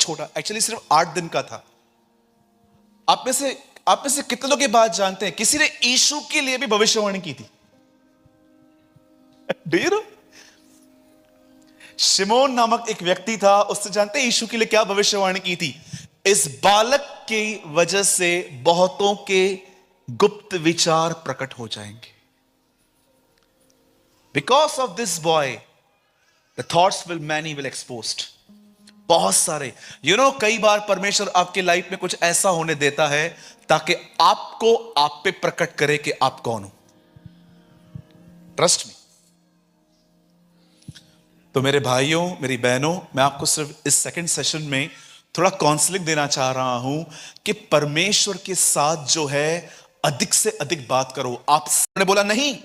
छोटा, एक्चुअली सिर्फ 8 दिन का था। आप में से कितने लोग ये बात जानते हैं, किसी ने यीशु के लिए भी भविष्यवाणी की थी? Do you know? शिमोन नामक एक व्यक्ति था, उससे जानते हैं यीशु के लिए क्या भविष्यवाणी की थी? इस बालक की वजह से बहुतों के गुप्त विचार प्रकट हो जाएंगे। Because of this boy the thoughts will many will exposed. बहुत सारे कई बार परमेश्वर आपके लाइफ में कुछ ऐसा होने देता है ताकि आपको आप पे प्रकट करे कि आप कौन हो। Trust me. तो मेरे भाइयों, मेरी बहनों, मैं आपको सिर्फ इस सेकंड सेशन में थोड़ा काउंसलिंग देना चाह रहा हूं कि परमेश्वर के साथ जो है अधिक से अधिक बात करो। आपने बोला नहीं,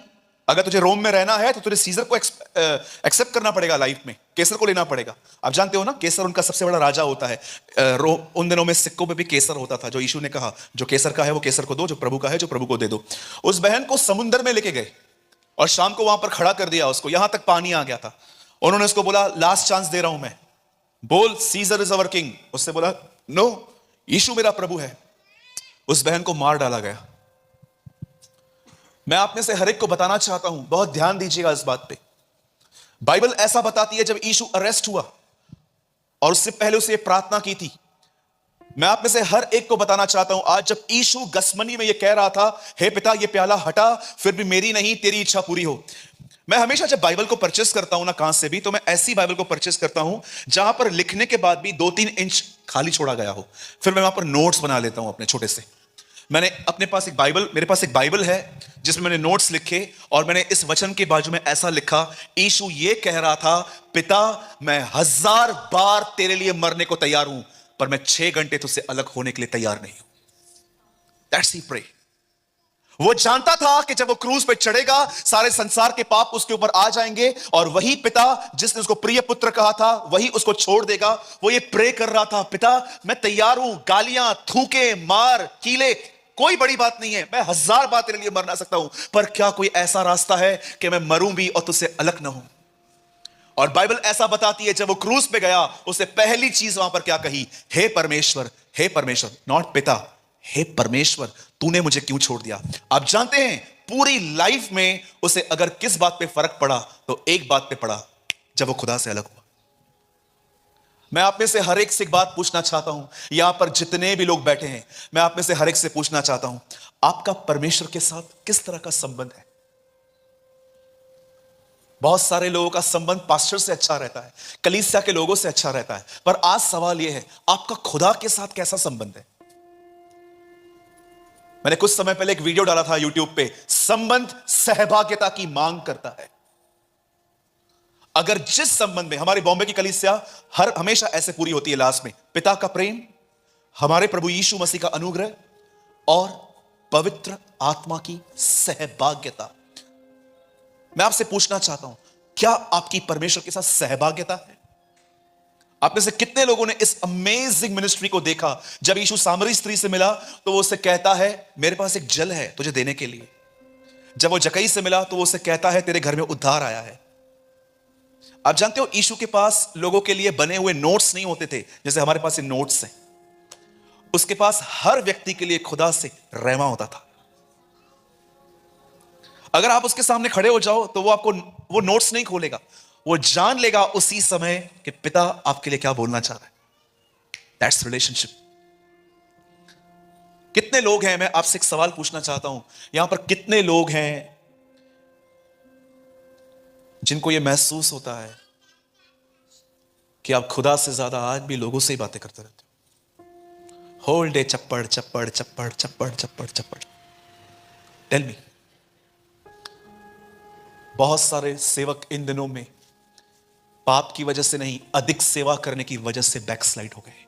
अगर तुझे रोम में रहना है तो तुझे सीजर को एक्सेप्ट करना पड़ेगा, लाइफ में केसर को लेना पड़ेगा। आप जानते हो ना, केसर उनका सबसे बड़ा राजा होता है। उन दिनों में सिक्कों पे भी केसर होता था, जो यीशु ने कहा जो केसर का है वो केसर को दो, जो प्रभु का है जो प्रभु को दे दो। उस बहन को समुद्र में लेके गए और शाम को वहां पर खड़ा कर दिया उसको, यहां तक पानी आ गया था। उन्होंने उसको बोला लास्ट चांस दे रहा हूं मैं, बोल सीजर इज अवर किंग। उसने बोला नो, यीशु मेरा प्रभु है। उस बहन को मार डाला गया। मैं आप में से हर एक को बताना चाहता हूं, बहुत ध्यान दीजिएगा इस बात पे। बाइबल ऐसा बताती है जब यीशु अरेस्ट हुआ और उससे पहले उसे प्रार्थना की थी। मैं आप में से हर एक को बताना चाहता हूं, आज जब यीशु गसमनी में यह कह रहा था, हे पिता ये प्याला हटा, फिर भी मेरी नहीं तेरी इच्छा पूरी हो। मैं हमेशा जब बाइबल को परचेस करता हूं ना कहां से भी, तो मैं ऐसी बाइबल को परचेस करता हूं जहां पर लिखने के बाद भी 2-3 इंच खाली छोड़ा गया हो। फिर मैं वहां पर नोट्स बना लेता हूं अपने छोटे से। मेरे पास एक बाइबल है जिसमें मैंने नोट्स लिखे, और मैंने इस वचन के बाजू में ऐसा लिखा, यीशु ये कह रहा था, पिता मैं 1000 बार तेरे लिए मरने को तैयार हूं, पर मैं 6 घंटे तुझसे अलग होने के लिए तैयार नहीं हूं। That's he pray. वो जानता था कि जब वो क्रूज पे चढ़ेगा सारे संसार के पाप उसके ऊपर आ जाएंगे, और वही पिता जिसने उसको प्रिय पुत्र कहा था वही उसको छोड़ देगा। वो ये प्रे कर रहा था, पिता मैं तैयार हूं, गालियां, थूके, मार, कीले, कोई बड़ी बात नहीं है, मैं 1000 बार तेरे लिए मरना सकता हूं, पर क्या कोई ऐसा रास्ता है कि मैं मरूं भी और तुझसे अलग ना हूं। और बाइबल ऐसा बताती है जब वो क्रूज पे गया उसने पहली चीज वहां पर क्या कही, हे परमेश्वर, नॉट पिता, हे परमेश्वर तूने मुझे क्यों छोड़ दिया। आप जानते हैं पूरी लाइफ में उसे अगर किस बात पे फर्क पड़ा तो एक बात पे पड़ा, जब वो खुदा से अलग हुआ। मैं आप में से हर एक से एक बात पूछना चाहता हूं, यहां पर जितने भी लोग बैठे हैं, मैं आप में से हर एक से पूछना चाहता हूं, आपका परमेश्वर के साथ किस तरह का संबंध है? बहुत सारे लोगों का संबंध पास्टर से अच्छा रहता है, कलीसिया के लोगों से अच्छा रहता है, पर आज सवाल यह है, आपका खुदा के साथ कैसा संबंध है? मैंने कुछ समय पहले एक वीडियो डाला था यूट्यूब पे, संबंध सहभागिता की मांग करता है। अगर जिस संबंध में हमारी बॉम्बे की कलीसिया हमेशा ऐसे पूरी होती है लास्ट में, पिता का प्रेम, हमारे प्रभु यीशु मसीह का अनुग्रह और पवित्र आत्मा की सहभागिता। मैं आपसे पूछना चाहता हूं, क्या आपकी परमेश्वर के साथ सहभागिता है? आप में से कितने लोगों ने इस अमेजिंग मिनिस्ट्री को देखा? जब यीशु सामरी स्त्री से मिला तो वो उससे कहता है, मेरे पास एक जल है तुझे देने के लिए। जब वो जकई से मिला तो वो उससे कहता है, तेरे घर में उद्धार आया है। आप जानते हो यीशु के पास लोगों के लिए बने हुए नोट्स नहीं होते थे जैसे हमारे पास ये नोट्स हैं। उसके पास हर व्यक्ति के लिए खुदा से रहमा होता था। अगर आप उसके सामने खड़े हो जाओ तो वो नोट्स नहीं खोलेगा, वो जान लेगा उसी समय कि पिता आपके लिए क्या बोलना चाह रहा है। That's relationship. कितने लोग हैं, मैं आपसे एक सवाल पूछना चाहता हूं, यहां पर कितने लोग हैं जिनको यह महसूस होता है कि आप खुदा से ज्यादा आज भी लोगों से ही बातें करते रहते हो? होल डे चप्पड़ चप्पड़ चप्पड़ चप्पड़ चप्पड़ चप्पड़। टेल मी, बहुत सारे सेवक इन दिनों में पाप की वजह से नहीं, अधिक सेवा करने की वजह से बैकस्लाइड हो गए।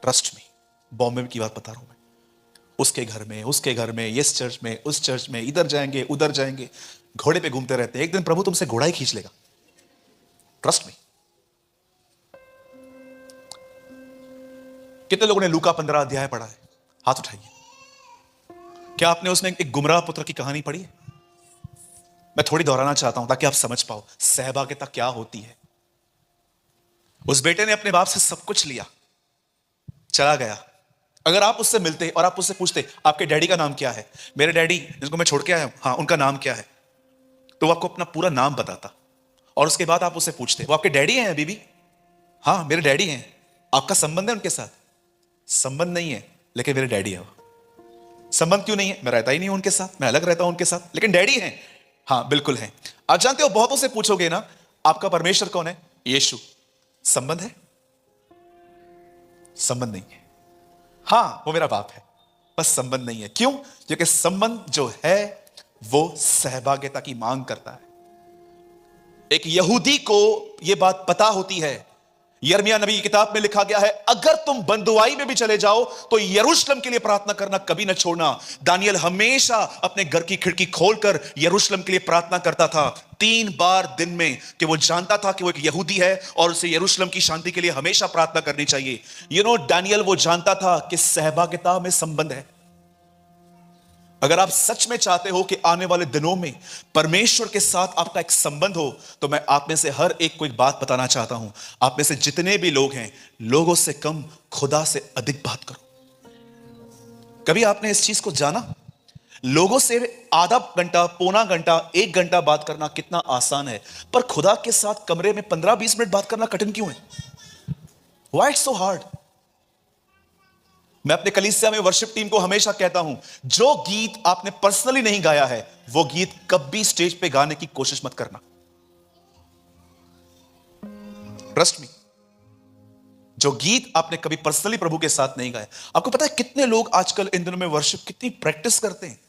ट्रस्ट मी, बॉम्बे की बात बता रहा हूं मैं। उसके घर में, इस चर्च में, उस चर्च में, इधर जाएंगे उधर जाएंगे, घोड़े पे घूमते रहते हैं। एक दिन प्रभु तुमसे घोड़ा ही खींच लेगा। Trust me. कितने लोगों ने लूका 15 अध्याय पढ़ा है? हाथ उठाइए। क्या आपने उसमें एक गुमराह पुत्र की कहानी पढ़ी है? मैं थोड़ी दोहराना चाहता हूं ताकि आप समझ पाओ सहभागिता क्या होती है। उस बेटे ने अपने बाप से सब कुछ लिया, चला गया। अगर आप उससे मिलते और आप उससे पूछते आपके डैडी का नाम क्या है, मेरे डैडी जिनको मैं छोड़ के आया हूं, हाँ उनका नाम क्या है, तो वो आपको अपना पूरा नाम बताता। और उसके बाद आप उससे पूछते वो आपके डैडी हैं अभी भी, हाँ मेरे डैडी हैं। आपका संबंध है उनके साथ? संबंध नहीं है, लेकिन मेरे डैडी है वो। संबंध क्यों नहीं है? मैं रहता ही नहीं हूं उनके साथ, मैं अलग रहता हूं उनके साथ, लेकिन डैडी हैं। हाँ बिल्कुल है। आप जानते हो बहुतों से पूछोगे ना आपका परमेश्वर कौन है? यीशु। संबंध है? संबंध नहीं है। हाँ वो मेरा बाप है, बस संबंध नहीं है। क्यों? क्योंकि संबंध जो है वो सहभागिता की मांग करता है। एक यहूदी को यह बात पता होती है, यिर्मयाह नबी की किताब में लिखा गया है, अगर तुम बंधुआई में भी चले जाओ तो यरूशलेम के लिए प्रार्थना करना कभी न छोड़ना। दानियल हमेशा अपने घर की खिड़की खोलकर यरूशलेम के लिए प्रार्थना करता था 3 बार दिन में, कि वो जानता था कि वो एक यहूदी है और उसे यरूशलेम की शांति के लिए हमेशा प्रार्थना करनी चाहिए। दानियल वो जानता था कि सहभागिता में संबंध है। अगर आप सच में चाहते हो कि आने वाले दिनों में परमेश्वर के साथ आपका एक संबंध हो, तो मैं आप में से हर एक को एक बात बताना चाहता हूं। आप में से जितने भी लोग हैं, लोगों से कम खुदा से अधिक बात करो। कभी आपने इस चीज को जाना? लोगों से आधा घंटा, पौना घंटा, 1 घंटा बात करना कितना आसान है, पर खुदा के साथ कमरे में 15-20 मिनट बात करना कठिन क्यों है? Why it's so hard? मैं अपने कलीसिया में वर्शिप टीम को हमेशा कहता हूं, जो गीत आपने पर्सनली नहीं गाया है, वो गीत कभी स्टेज पे गाने की कोशिश मत करना। ट्रस्ट मी, जो गीत आपने कभी पर्सनली प्रभु के साथ नहीं गाया। आपको पता है कितने लोग आजकल इन दिनों में वर्शिप कितनी प्रैक्टिस करते हैं?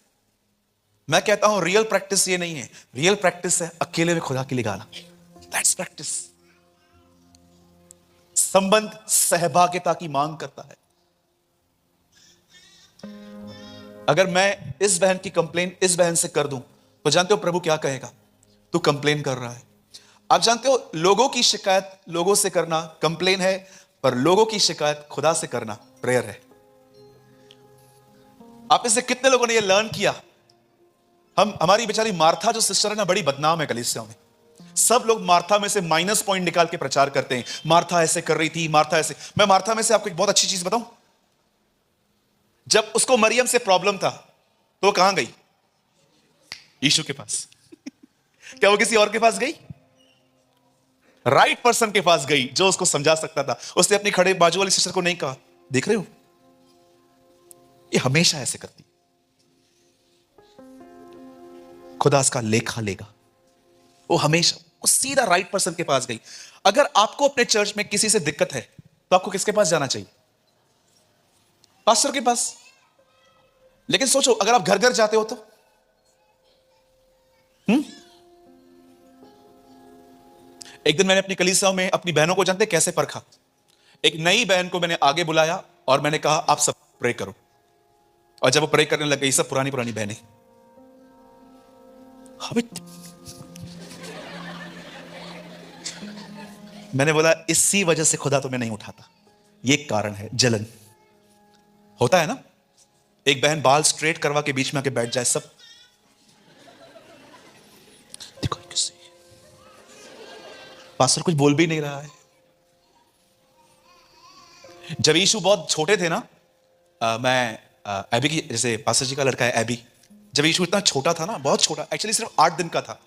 मैं कहता हूं रियल प्रैक्टिस ये नहीं है, रियल प्रैक्टिस है अकेले में खुदा के लिए गाना। That's practice. संबंध सहभागिता की मांग करता है। अगर मैं इस बहन की कंप्लेन इस बहन से कर दूं, तो जानते हो प्रभु क्या कहेगा? तू कंप्लेन कर रहा है। आप जानते हो लोगों की शिकायत लोगों से करना कंप्लेन है, पर लोगों की शिकायत खुदा से करना प्रेयर है। आप में से कितने लोगों ने यह लर्न किया? हमारी बेचारी मार्था जो सिस्टर है ना, बड़ी बदनाम है कलीसिया में। सब लोग मार्था में से माइनस पॉइंट निकाल के प्रचार करते हैं, मार्था ऐसे कर रही थी, मार्था ऐसे। मैं मार्था में से आपको एक बहुत अच्छी चीज बताऊं, जब उसको मरियम से प्रॉब्लम था तो वो कहां गई? यीशु के पास। क्या वो किसी और के पास गई? राइट पर्सन के पास गई, जो उसको समझा सकता था। उसने अपनी खड़े बाजू वाली सिस्टर को नहीं कहा, देख रहे हो ये हमेशा ऐसे करती, खुदा इसका लेखा लेगा। वो हमेशा वो सीधा राइट पर्सन के पास गई। अगर आपको अपने चर्च में किसी से दिक्कत है, तो आपको किसके पास जाना चाहिए? पास्टर के पास। लेकिन सोचो अगर आप घर घर जाते हो तो एक दिन मैंने अपनी कलीसिया में अपनी बहनों को जानते कैसे परखा? एक नई बहन को मैंने आगे बुलाया और मैंने कहा आप सब प्रे करो। और जब वो प्रे करने लग गई, सब पुरानी पुरानी बहनें, मैंने बोला इसी वजह से खुदा तुम्हें नहीं उठाता। ये कारण है, जलन होता है ना। एक बहन बाल स्ट्रेट करवा के बीच में आके बैठ जाए, सब देखो किसी पास्टर कुछ बोल भी नहीं रहा है। जब यीशु बहुत छोटे थे ना, मैं एबी की, जैसे पास्टर जी का लड़का है एबी, जब यीशु इतना छोटा था ना, बहुत छोटा, एक्चुअली सिर्फ 8 दिन का था।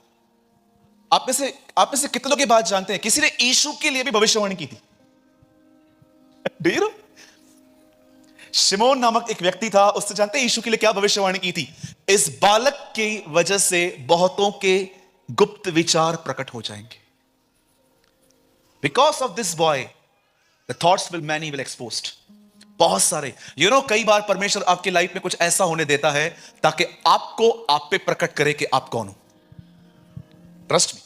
आप में से कितने लोग ये बात जानते हैं, किसी ने यीशु के लिए भी भविष्यवाणी की थी? Do you know? शिमोन नामक एक व्यक्ति था, उससे जानते हैं यीशु के लिए क्या भविष्यवाणी की थी? इस बालक की वजह से बहुतों के गुप्त विचार प्रकट हो जाएंगे। Because of this boy the thoughts will many will exposed. बहुत सारे कई बार परमेश्वर आपकी लाइफ में कुछ ऐसा होने देता है ताकि आपको आप पे प्रकट करे कि आप कौन हो। Trust me.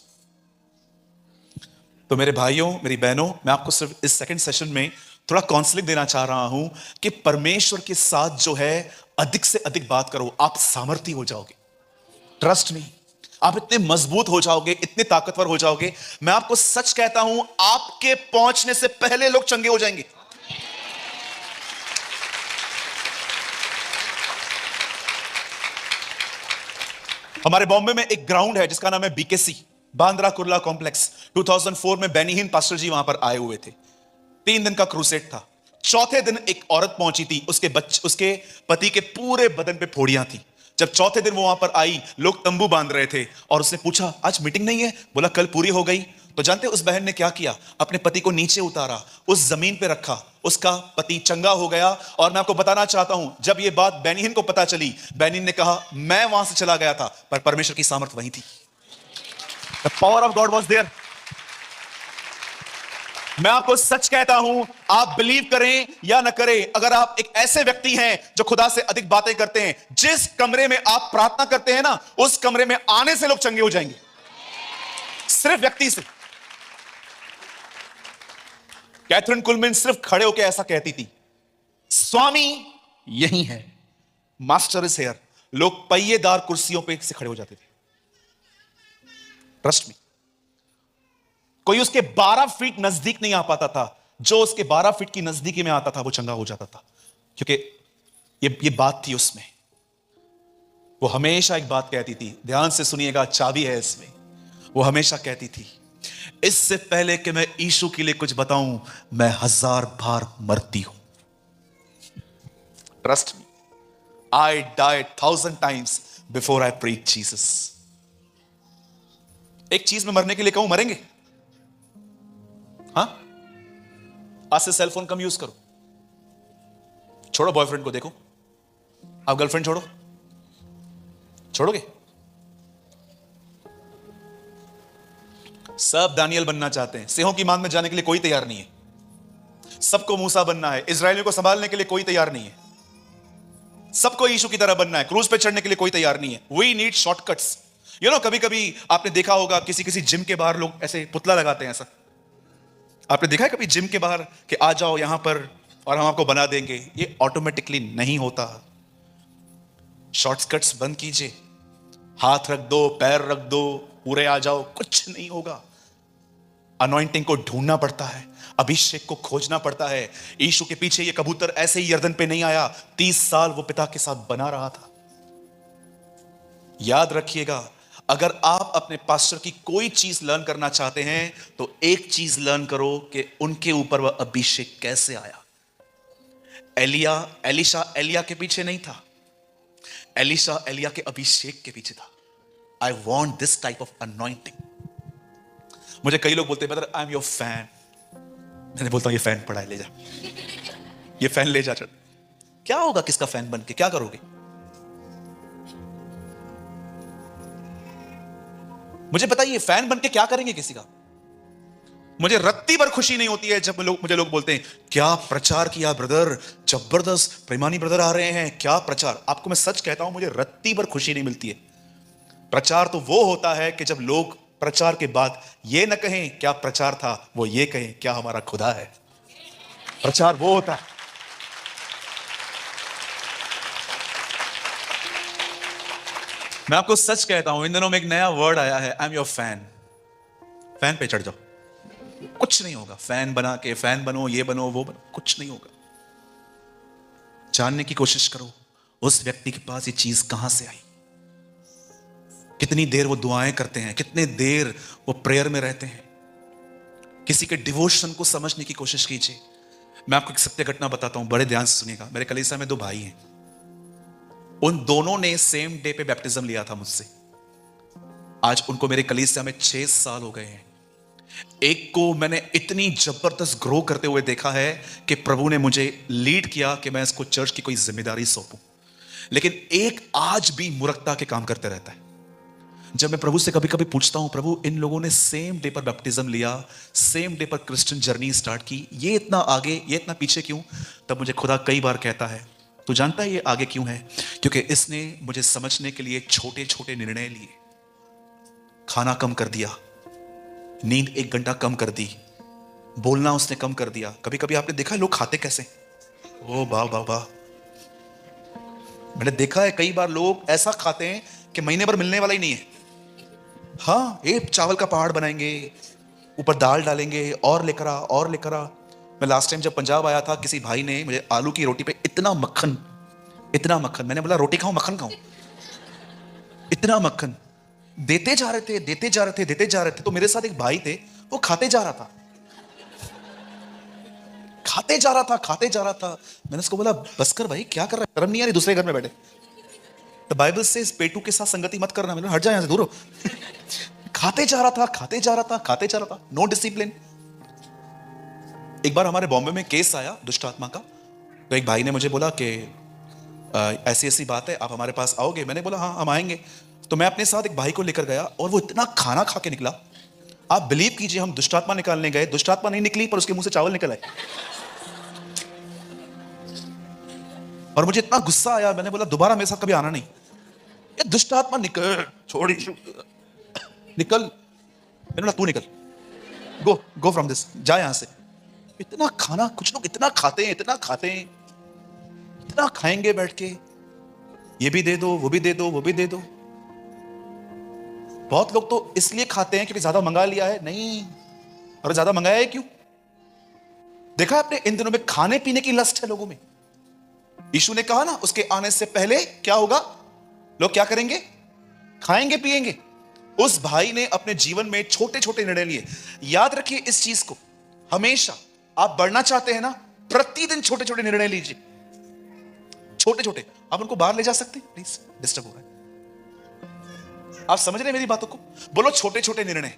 तो मेरे भाइयों, मेरी बहनों, मैं आपको सिर्फ इस सेकंड सेशन में थोड़ा काउंसलिंग देना चाह रहा हूं कि परमेश्वर के साथ जो है अधिक से अधिक बात करो, आप सामर्थी हो जाओगे। ट्रस्ट मी, आप इतने मजबूत हो जाओगे, इतने ताकतवर हो जाओगे। मैं आपको सच कहता हूं, आपके पहुंचने से पहले लोग चंगे हो जाएंगे। हमारे बॉम्बे में एक ग्राउंड है जिसका नाम है बीकेसी, बांद्रा कुर्ला कॉम्प्लेक्स। 2004 में बेनी हिन पास्टर जी वहां पर आए हुए थे। 3 दिन का क्रूसेड था। चौथे दिन एक औरत पहुंची थी, उसके पति के पूरे बदन पे फोड़ियां थी। जब चौथे दिन वो वहां पर आई, लोग तंबू बांध रहे थे और उसने पूछा आज मीटिंग नहीं है? बोला कल पूरी हो गई। तो जानते उस बहन ने क्या किया? अपने पति को नीचे उतारा, उस जमीन पे रखा, उसका पति चंगा हो गया। और मैं आपको बताना चाहता हूं, जब ये बात बेनिहिन को पता चली, बेनिहिन ने कहा मैं वहां से चला गया था पर परमेश्वर की सामर्थ वहीं थी। The power of God was there. मैं आपको सच कहता हूं, आप बिलीव करें या ना करें, अगर आप एक ऐसे व्यक्ति हैं जो खुदा से अधिक बातें करते हैं, जिस कमरे में आप प्रार्थना करते हैं ना, उस कमरे में आने से लोग चंगे हो जाएंगे, सिर्फ व्यक्ति से। कैथरीन कुलमिन सिर्फ खड़े होकर ऐसा कहती थी, स्वामी यही है, मास्टर इज हियर। लोग पहिएदार कुर्सियों पे से खड़े हो जाते थे। ट्रस्ट मी, कोई उसके 12 फीट नजदीक नहीं आ पाता था। जो उसके 12 फीट की नजदीकी में आता था वो चंगा हो जाता था, क्योंकि ये बात थी उसमें। वो हमेशा एक बात कहती थी, ध्यान से सुनिएगा, चाबी है इसमें। वो हमेशा कहती थी, इससे पहले कि मैं यीशु के लिए कुछ बताऊं, मैं 1000 बार मरती हूं। Trust me, I died 1000 times before I preach Jesus. एक चीज में मरने के लिए कहूं, मरेंगे? हाँ, आज से सेल फोन कम यूज करो, छोड़ो बॉयफ्रेंड को, देखो आप गर्लफ्रेंड छोड़ोगे? सब दानियल बनना चाहते हैं, सिंहों की मान में जाने के लिए कोई तैयार नहीं है। सबको मूसा बनना है, इजरायलियों को संभालने के लिए कोई तैयार नहीं है। सबको यीशु की तरह बनना है, क्रूज पे चढ़ने के लिए कोई तैयार नहीं है। We need shortcuts. कभी कभी आपने देखा होगा, किसी जिम के बाहर लोग ऐसे पुतला लगाते हैं। ऐसा आपने देखा है कभी जिम के बाहर कि आ जाओ यहां पर और हम आपको बना देंगे? ये ऑटोमेटिकली नहीं होता। शॉर्टकट्स बंद कीजिए, हाथ रख दो, पैर रख दो, पूरे आ जाओ, कुछ नहीं होगा। अनॉइंटिंग को ढूंढना पड़ता है, अभिषेक को खोजना पड़ता है। यीशु के पीछे ये कबूतर ऐसे ही यर्दन पे नहीं आया, 30 साल वो पिता के साथ बना रहा था। याद रखिएगा, अगर आप अपने पास्टर की कोई चीज लर्न करना चाहते हैं तो एक चीज लर्न करो कि उनके ऊपर वह अभिषेक कैसे आया। एलिशा एलिया के पीछे नहीं था, एलिशा एलिया के अभिषेक के पीछे था। I want this type of anointing. मुझे कई लोग बोलते हैं, brother I am your fan. मैंने बोलता हूं ये फैन पड़ा है, ले जा, ये फैन ले जा। चल, क्या होगा किसका फैन बन के, क्या करोगे? मुझे बताइए, फैन बन के क्या करेंगे किसी का? मुझे रत्ती भर खुशी नहीं होती है जब मुझे लोग बोलते हैं, क्या प्रचार किया ब्रदर, जबरदस्त, प्रेमानी ब्रदर आ रहे हैं, क्या प्रचार। आपको मैं सच कहता हूं, मुझे रत्ती भर खुशी नहीं मिलती है। प्रचार तो वो होता है कि जब लोग प्रचार के बाद ये न कहें क्या प्रचार था, वो ये कहें क्या हमारा खुदा है। प्रचार वो होता है। मैं आपको सच कहता हूं, इन दिनों में एक नया वर्ड आया है, I am your fan. Fan पे चढ़ जाओ, कुछ नहीं होगा। फैन बना के फैन बनो, ये बनो वो बनो, कुछ नहीं होगा। जानने की कोशिश करो उस व्यक्ति के पास ये चीज कहां से आई, कितनी देर वो दुआएं करते हैं, कितने देर वो प्रेयर में रहते हैं। किसी के डिवोशन को समझने की कोशिश कीजिए। मैं आपको एक सत्य घटना बताता हूं, बड़े ध्यान से सुनिएगा। मेरे कलीसिया में 2 भाई हैं, उन दोनों ने सेम डे पे बैप्टिज्म लिया था मुझसे। आज उनको मेरे कलीसिया में 6 साल हो गए हैं। एक को मैंने इतनी जबरदस्त ग्रो करते हुए देखा है कि प्रभु ने मुझे लीड किया कि मैं इसको चर्च की कोई जिम्मेदारी सौंपूं। लेकिन एक आज भी मूर्खता के काम करते रहता है। जब मैं प्रभु से कभी कभी पूछता हूं, प्रभु इन लोगों ने सेम डे पर बैप्टिज्म लिया, सेम डे पर क्रिश्चियन जर्नी स्टार्ट की, ये इतना आगे ये इतना पीछे क्यों? तब मुझे खुदा कई बार कहता है, तू जानता है ये आगे क्यों है? क्योंकि इसने मुझे समझने के लिए छोटे छोटे निर्णय लिए। खाना कम कर दिया, नींद 1 घंटा कम कर दी, बोलना उसने कम कर दिया। कभी कभी आपने देखा लोग खाते कैसे, ओ वाह वाह वाह। मैंने देखा है कई बार लोग ऐसा खाते हैं कि महीने भर मिलने वाला ही नहीं है। हाँ, एक चावल का पहाड़ बनाएंगे, ऊपर दाल डालेंगे, और लेकर आ और लेकर आ। मैं लास्ट टाइम जब पंजाब आया था, किसी भाई ने मुझे आलू की रोटी पे इतना मक्खन, मैंने बोला रोटी खाऊं मक्खन खाऊं, इतना मक्खन। देते जा रहे थे, देते जा रहे थे, देते जा रहे थे। तो मेरे साथ एक भाई थे, वो खाते जा रहा था, खाते जा रहा था, खाते जा रहा था। मैंने उसको बोला, बस कर भाई, क्या कर रहा है, शर्म नहीं आ रही दूसरे घर में बैठे? द बाइबल से पेटू के साथ संगति मत करना। मैंने हट जा, यहां से दूर हो। खाते जा रहा था, खाते जा रहा था, खाते जा रहा था, नो डिसिप्लिन। एक बार हमारे बॉम्बे में केस आया दुष्ट आत्मा का, तो एक भाई ने मुझे बोला कि ऐसी ऐसी बात है, आप हमारे पास आओगे? मैंने बोला हाँ, हम आएंगे। तो मैं अपने साथ एक भाई को लेकर गया और वो इतना खाना खा के निकला, आप बिलीव कीजिए, हम दुष्ट आत्मा निकालने गए, दुष्ट आत्मा नहीं निकली, पर उसके मुंह से चावल निकल आए। और मुझे इतना गुस्सा आया, मैंने बोला दोबारा मेरे साथ कभी आना नहीं। ये दुष्ट आत्मा निकल, छोड़, निकल। मैंने बोला तू निकल, गो फ्रॉम दिस, जा यहां से। इतना खाना, कुछ लोग इतना खाते हैं, इतना खाते हैं, इतना खाएंगे बैठ के, ये भी दे दो, वो भी दे दो, वो भी दे दो। बहुत लोग तो इसलिए खाते हैं क्योंकि ज्यादा मंगा लिया है। नहीं, और ज्यादा मंगाया है क्यों? देखा आपने, इन दिनों में खाने पीने की लस्ट है लोगों में। यीशु ने कहा ना, उसके आने से पहले क्या होगा? लोग क्या करेंगे? खाएंगे पिएंगे। उस भाई ने अपने जीवन में छोटे छोटे निर्णय लिए। याद रखिए इस चीज को, हमेशा आप बढ़ना चाहते हैं ना, प्रतिदिन छोटे छोटे निर्णय लीजिए, छोटे छोटे। आप उनको बाहर ले जा सकते हैं? प्लीज, डिस्टर्ब हो रहा है। आप समझ रहे हैं मेरी बातों को? बोलो छोटे छोटे निर्णय।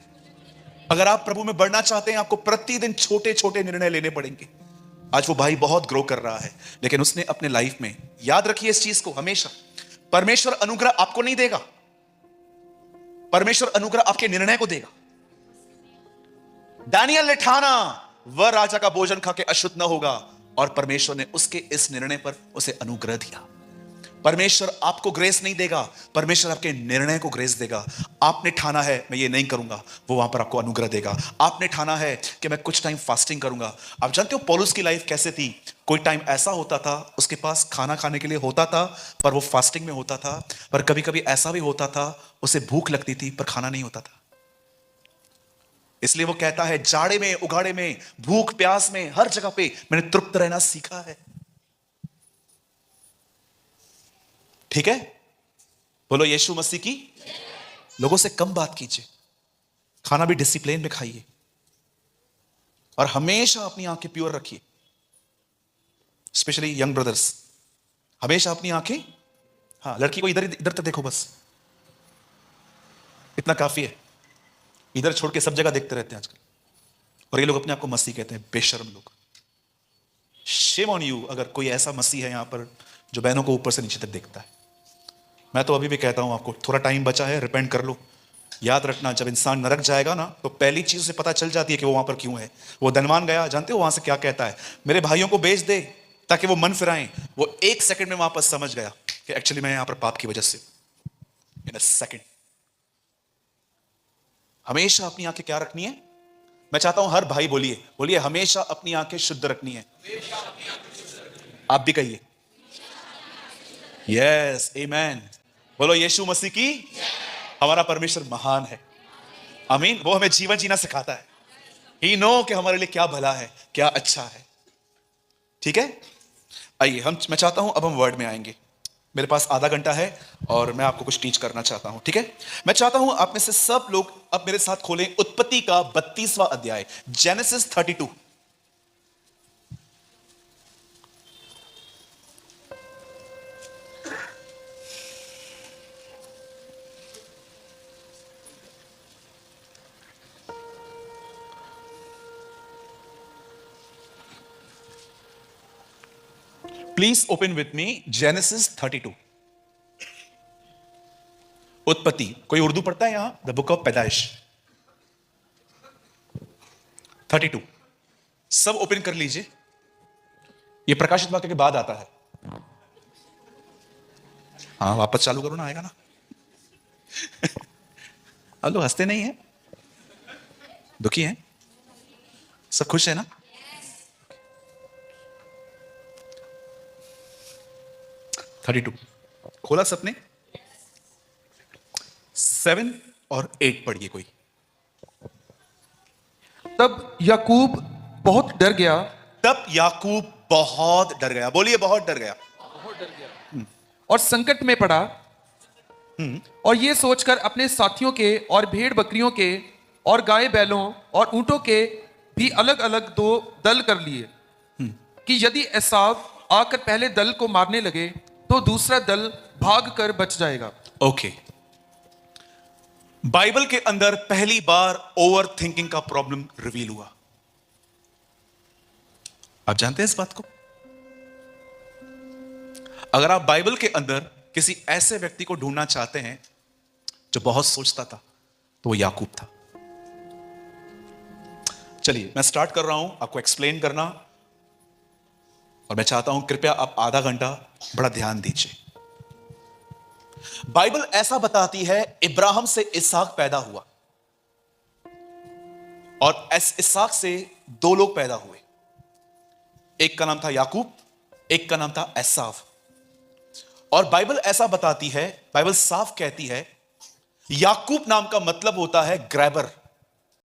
अगर आप प्रभु में बढ़ना चाहते हैं, आपको प्रतिदिन छोटे छोटे निर्णय लेने पड़ेंगे। आज वो भाई बहुत ग्रो कर रहा है, लेकिन उसने अपने लाइफ में, याद रखिए इस चीज को हमेशा, परमेश्वर अनुग्रह आपको नहीं देगा, परमेश्वर अनुग्रह आपके निर्णय को देगा। दानियल ने ठाना वह राजा का भोजन खा के अशुद्ध न होगा, और परमेश्वर ने उसके इस निर्णय पर उसे अनुग्रह दिया। परमेश्वर आपको ग्रेस नहीं देगा, परमेश्वर आपके निर्णय को ग्रेस देगा। आपने ठाना है मैं ये नहीं करूंगा, वो वहां पर आपको अनुग्रह देगा। आपने ठाना है कि मैं कुछ टाइम फास्टिंग करूंगा। आप जानते हो पौलुस की लाइफ कैसे थी? कोई टाइम ऐसा होता था उसके पास खाना खाने के लिए होता था, पर वो फास्टिंग में होता था। पर कभी कभी ऐसा भी होता था उसे भूख लगती थी पर खाना नहीं होता था। इसलिए वो कहता है, जाड़े में, उगाड़े में, भूख प्यास में, हर जगह पे मैंने तृप्त रहना सीखा है। ठीक है, बोलो यीशु मसीह की। लोगों से कम बात कीजिए, खाना भी डिसिप्लिन में खाइए, और हमेशा अपनी आंखें प्योर रखिए। स्पेशली यंग ब्रदर्स, हमेशा अपनी आंखें, हाँ, लड़की को इधर इधर तक देखो, बस इतना काफी है। इधर छोड़ के सब जगह देखते रहते हैं आजकल, और ये लोग अपने आप को मसीह कहते हैं। बेशर्म लोग। शेम ऑन यू अगर कोई ऐसा मसीह है यहां पर जो बहनों को ऊपर से नीचे तक देखता है। मैं तो अभी भी कहता हूं आपको, थोड़ा टाइम बचा है, रिपेंट कर लो। याद रखना, जब इंसान नरक जाएगा ना, तो पहली चीज से पता चल जाती है कि वो वहां पर क्यों है। वो धनवान गया, जानते हो वहां से क्या कहता है? मेरे भाइयों को बेच दे ताकि वो मन फिराएं। वो 1 सेकंड में वापस समझ गया कि एक्चुअली मैं यहां पर पाप की वजह से, इन अ सेकंड। हमेशा अपनी आंखें क्या रखनी है? मैं चाहता हूं हर भाई बोलिए, बोलिए हमेशा अपनी आंखें शुद्ध रखनी है। आप भी कहिए यस, आमीन। बोलो यीशु मसीह की। हमारा परमेश्वर महान है, आमीन। वो हमें जीवन जीना सिखाता है। ही नो कि हमारे लिए क्या भला है, क्या अच्छा है। ठीक है, आइए मैं चाहता हूं अब हम वर्ड में आएंगे। मेरे पास आधा घंटा है और मैं आपको कुछ टीच करना चाहता हूं। ठीक है, मैं चाहता हूं आप में से सब लोग अब मेरे साथ खोलें उत्पत्ति का 32वां अध्याय, genesis 32। Please open with me genesis 32। उत्पत्ति। कोई उर्दू पढ़ता है यहां? द बुक ऑफ पैदाइश 32। सब ओपन कर लीजिए। ये प्रकाशित वाक्य के बाद आता है। हाँ, वापस चालू करो ना, आएगा ना। अब लोग हंसते नहीं है, दुखी हैं, सब खुश है ना? थर्टी टू खोला सबने? 7 और 8 पढ़िए कोई। तब याकूब बहुत डर गया। तब याकूब बहुत डर गया। बोलिए बहुत डर गया। और संकट में पड़ा। और ये सोचकर अपने साथियों के और भेड़ बकरियों के और गाय बैलों और ऊंटों के भी अलग अलग दो दल कर लिए कि यदि एसाव आकर पहले दल को मारने लगे तो दूसरा दल भाग कर बच जाएगा। ओके, बाइबल के अंदर पहली बार ओवर थिंकिंग का प्रॉब्लम रिवील हुआ। आप जानते हैं इस बात को? अगर आप बाइबल के अंदर किसी ऐसे व्यक्ति को ढूंढना चाहते हैं जो बहुत सोचता था, तो वो याकूब था। चलिए मैं स्टार्ट कर रहा हूं आपको एक्सप्लेन करना, और मैं चाहता हूं कृपया आप आधा घंटा बड़ा ध्यान दीजिए। बाइबल ऐसा बताती है इब्राहिम से इसहाक पैदा हुआ, और इसहाक से दो लोग पैदा हुए। एक का नाम था याकूब, एक का नाम था एसाव। और बाइबल ऐसा बताती है, बाइबल साफ कहती है, याकूब नाम का मतलब होता है ग्रैबर,